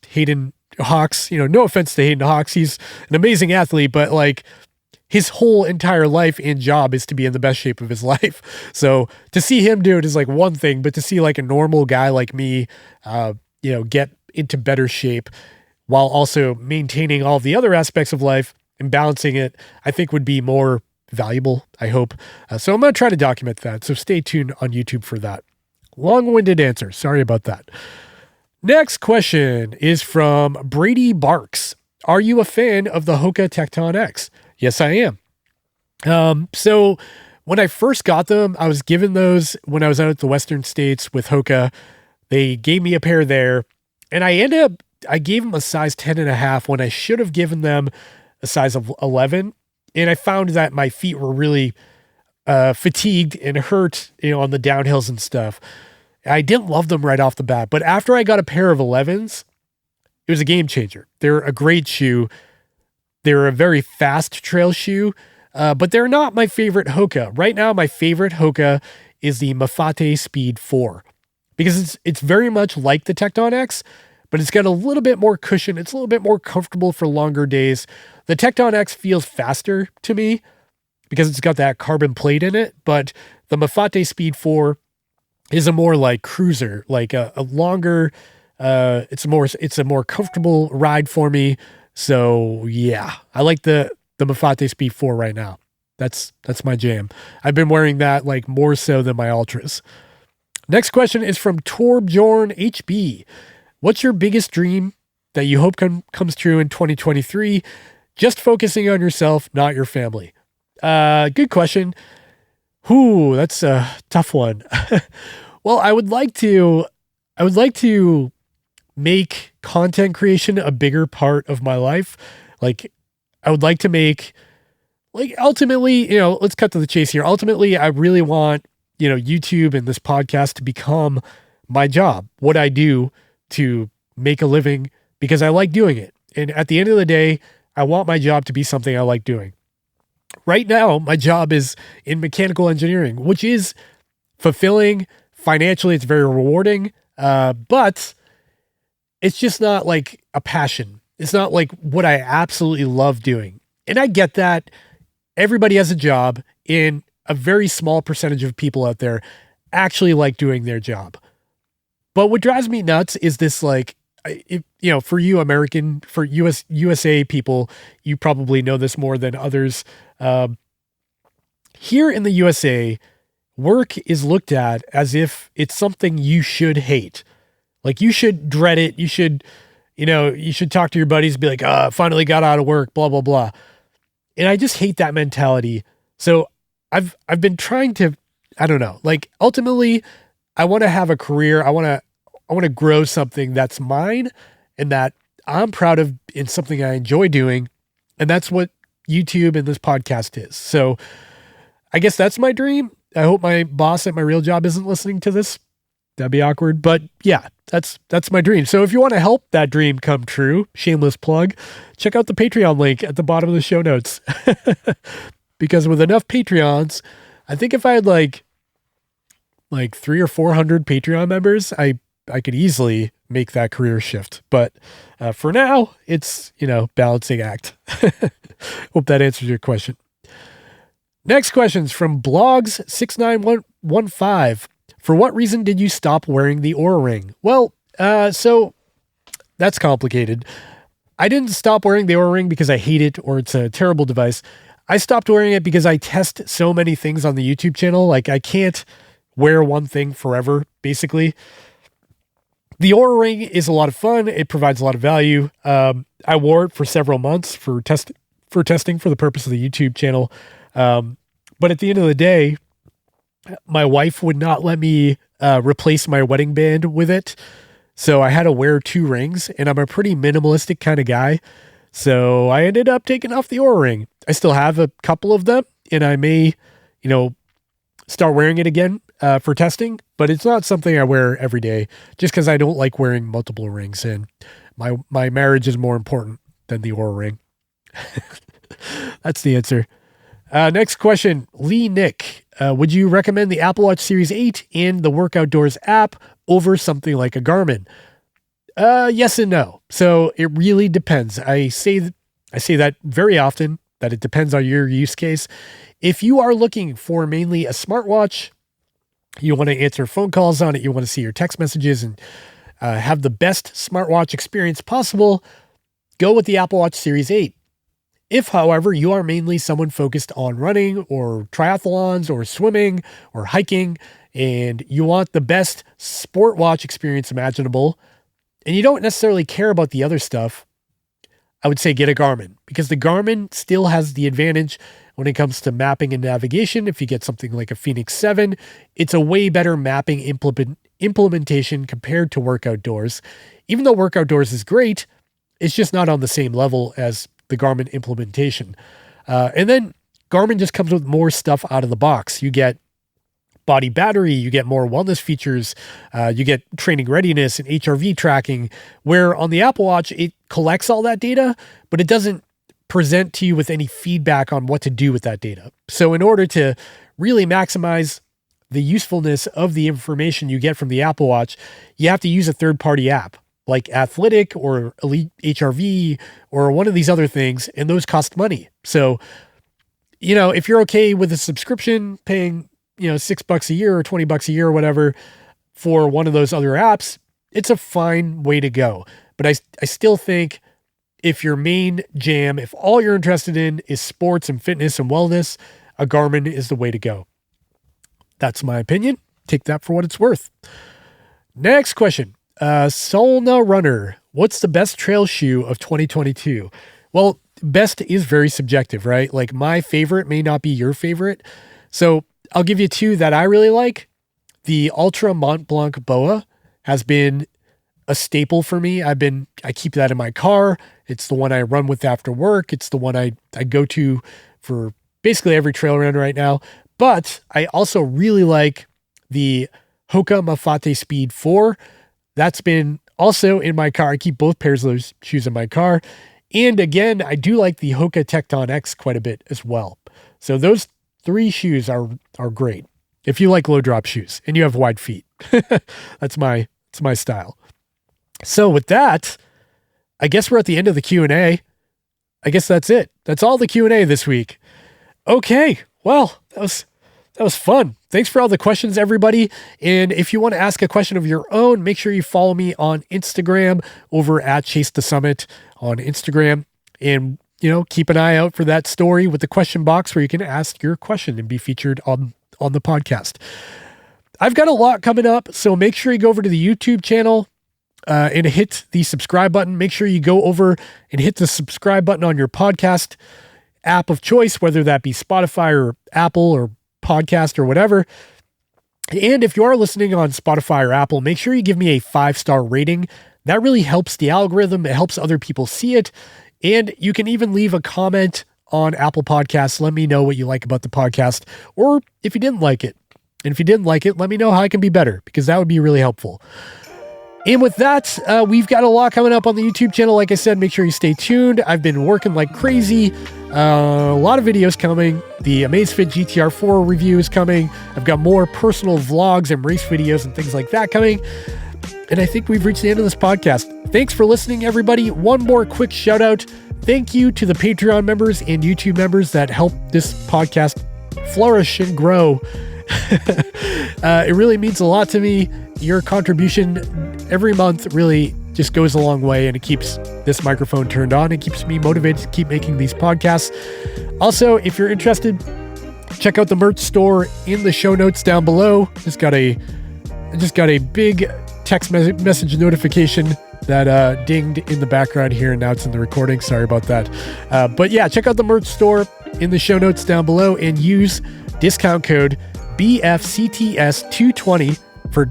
Hayden Hawks, no offense to Hayden Hawks, he's an amazing athlete, but like his whole entire life and job is to be in the best shape of his life. So to see him do it is like one thing, but to see like a normal guy like me, get into better shape while also maintaining all the other aspects of life and balancing it, I think would be more valuable, I hope. So I'm going to try to document that. So stay tuned on YouTube for that. Long-winded answer. Sorry about that. Next question is from Brady Barks. Are you a fan of the Hoka Tecton X? Yes, I am. So when I first got them, I was given those when I was out at the Western States with Hoka. They gave me a pair there, and I gave them a size 10.5 when I should have given them a size of 11. And I found that my feet were really fatigued and hurt, on the downhills and stuff. I didn't love them right off the bat, but after I got a pair of 11s, it was a game changer. They're a great shoe. They're a very fast trail shoe, but they're not my favorite Hoka. Right now, my favorite Hoka is the Mafate Speed 4 because it's very much like the Tecton X, but it's got a little bit more cushion. It's a little bit more comfortable for longer days. The Tecton X feels faster to me because it's got that carbon plate in it, but the Mafate Speed 4 is a more like cruiser, like a longer, it's a more comfortable ride for me. So yeah, I like the Mafate Speed 4 right now. That's my jam. I've been wearing that like more so than my Ultras. Next question is from Torbjorn HB. What's your biggest dream that you hope comes true in 2023? Just focusing on yourself, not your family. Good question. Ooh, that's a tough one. Well, I would like to make content creation a bigger part of my life. Like, I would like to make, like, ultimately, let's cut to the chase here. Ultimately, I really want, YouTube and this podcast to become my job, what I do to make a living, because I like doing it. And at the end of the day, I want my job to be something I like doing. Right now, my job is in mechanical engineering, which is fulfilling. Financially, it's very rewarding, but it's just not like a passion. It's not like what I absolutely love doing. And I get that everybody has a job, and a very small percentage of people out there actually like doing their job. But what drives me nuts is this, like, for you for USA people, you probably know this more than others. Here in the USA, work is looked at as if it's something you should hate. Like, you should dread it. You should talk to your buddies and be like, finally got out of work, blah, blah, blah. And I just hate that mentality. So I've been trying to, I don't know, like, ultimately I want to have a career. I want to grow something that's mine and that I'm proud of, in something I enjoy doing. And that's what YouTube and this podcast is. So I guess that's my dream. I hope my boss at my real job isn't listening to this. That'd be awkward. But yeah, that's my dream. So if you want to help that dream come true, shameless plug, check out the Patreon link at the bottom of the show notes. Because with enough Patreons, I think if I had like 300 or 400 Patreon members, I could easily make that career shift. But for now, it's, balancing act. Hope that answers your question. Next question's from blogs6915. For what reason did you stop wearing the Oura Ring? Well, so that's complicated. I didn't stop wearing the Oura Ring because I hate it or it's a terrible device. I stopped wearing it because I test so many things on the YouTube channel. Like, I can't wear one thing forever, basically. The Oura Ring is a lot of fun. It provides a lot of value. I wore it for several months for testing for the purpose of the YouTube channel. But at the end of the day, my wife would not let me replace my wedding band with it. So I had to wear 2 rings, and I'm a pretty minimalistic kind of guy. So I ended up taking off the Oura Ring. I still have a couple of them, and I may, start wearing it again for testing, but it's not something I wear every day just because I don't like wearing multiple rings, and my marriage is more important than the Oura Ring. That's the answer. Next question, Lee Nick. Would you recommend the Apple Watch Series 8 and the Work Outdoors app over something like a Garmin? Yes and no. So it really depends. I say that very often, that it depends on your use case. If you are looking for mainly a smartwatch, you want to answer phone calls on it, you want to see your text messages and have the best smartwatch experience possible, go with the Apple Watch Series 8. If, however, you are mainly someone focused on running or triathlons or swimming or hiking, and you want the best sport watch experience imaginable, and you don't necessarily care about the other stuff, I would say get a Garmin, because the Garmin still has the advantage when it comes to mapping and navigation. If you get something like a Fenix 7, it's a way better mapping implementation compared to Work Outdoors. Even though Work Outdoors is great, it's just not on the same level as the Garmin implementation. And then Garmin just comes with more stuff out of the box. You get body battery, you get more wellness features, you get training readiness and HRV tracking, where on the Apple Watch, it collects all that data, but it doesn't present to you with any feedback on what to do with that data. So in order to really maximize the usefulness of the information you get from the Apple Watch, you have to use a third-party app like Athletic or Elite HRV or one of these other things, and those cost money. So, if you're okay with a subscription, paying, $6 a year or $20 a year or whatever for one of those other apps, it's a fine way to go. But I still think if your main jam, if all you're interested in is sports and fitness and wellness, a Garmin is the way to go. That's my opinion. Take that for what it's worth. Next question. Solna Runner, what's the best trail shoe of 2022? Well, best is very subjective, right? Like my favorite may not be your favorite. So I'll give you 2 that I really like. The Ultra Mont Blanc Boa has been a staple for me. I keep that in my car. It's the one I run with after work. It's the one I go to for basically every trail run right now. But I also really like the Hoka Mafate Speed 4. That's been also in my car. I keep both pairs of those shoes in my car. And again, I do like the Hoka Tecton X quite a bit as well. So those 3 shoes are great. If you like low drop shoes and you have wide feet, that's my style. So with that, I guess we're at the end of the Q&A. I guess that's it. That's all the Q&A this week. Okay. Well, that was fun. Thanks for all the questions, everybody. And if you want to ask a question of your own, make sure you follow me on Instagram over at Chase the Summit on Instagram. And, keep an eye out for that story with the question box where you can ask your question and be featured on the podcast. I've got a lot coming up, so make sure you go over to the YouTube channel and hit the subscribe button. Make sure you go over and hit the subscribe button on your podcast app of choice, whether that be Spotify or Apple or podcast or whatever. And if you are listening on Spotify or Apple, make sure you give me a 5-star rating. That really helps the algorithm. It helps other people see it. And you can even leave a comment on Apple Podcasts. Let me know what you like about the podcast, or if you didn't like it. And if you didn't like it, let me know how I can be better, because that would be really helpful. And with that, we've got a lot coming up on the YouTube channel. Like I said, make sure you stay tuned. I've been working like crazy. A lot of videos coming. The Amazfit GTR 4 review is coming. I've got more personal vlogs and race videos and things like that coming. And I think we've reached the end of this podcast. Thanks for listening, everybody. One more quick shout out. Thank you to the Patreon members and YouTube members that help this podcast flourish and grow. It really means a lot to me. Your contribution every month really just goes a long way, and it keeps this microphone turned on. It keeps me motivated to keep making these podcasts. Also, if you're interested, check out the merch store in the show notes down below. I just got a big text message notification that dinged in the background here, and now it's in the recording. Sorry about that. But yeah, check out the merch store in the show notes down below and use discount code BFCTS220 for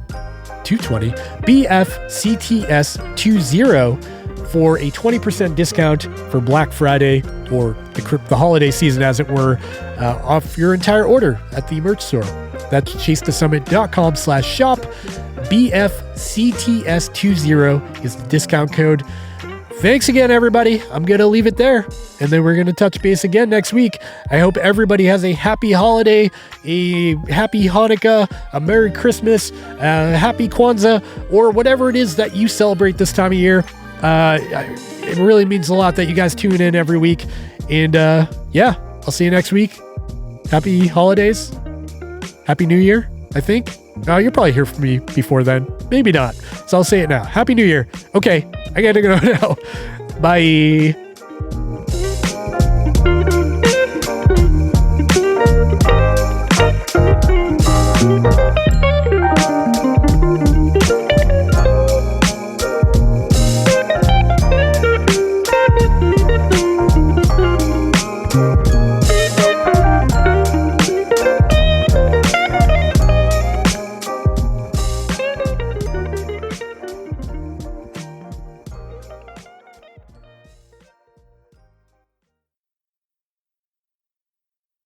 220 BFCTS20 for a 20% discount for Black Friday or the holiday season, as it were, off your entire order at the merch store. That's chasetosummit.com/shop. BFCTS20 is the discount code. Thanks again, everybody. I'm going to leave it there, and then we're going to touch base again next week. I hope everybody has a happy holiday, a happy Hanukkah, a Merry Christmas, a happy Kwanzaa, or whatever it is that you celebrate this time of year. It really means a lot that you guys tune in every week. And yeah, I'll see you next week. Happy holidays. Happy New Year, I think. You'll probably hear from me before then. Maybe not. So I'll say it now. Happy New Year. Okay, I gotta go now. Bye.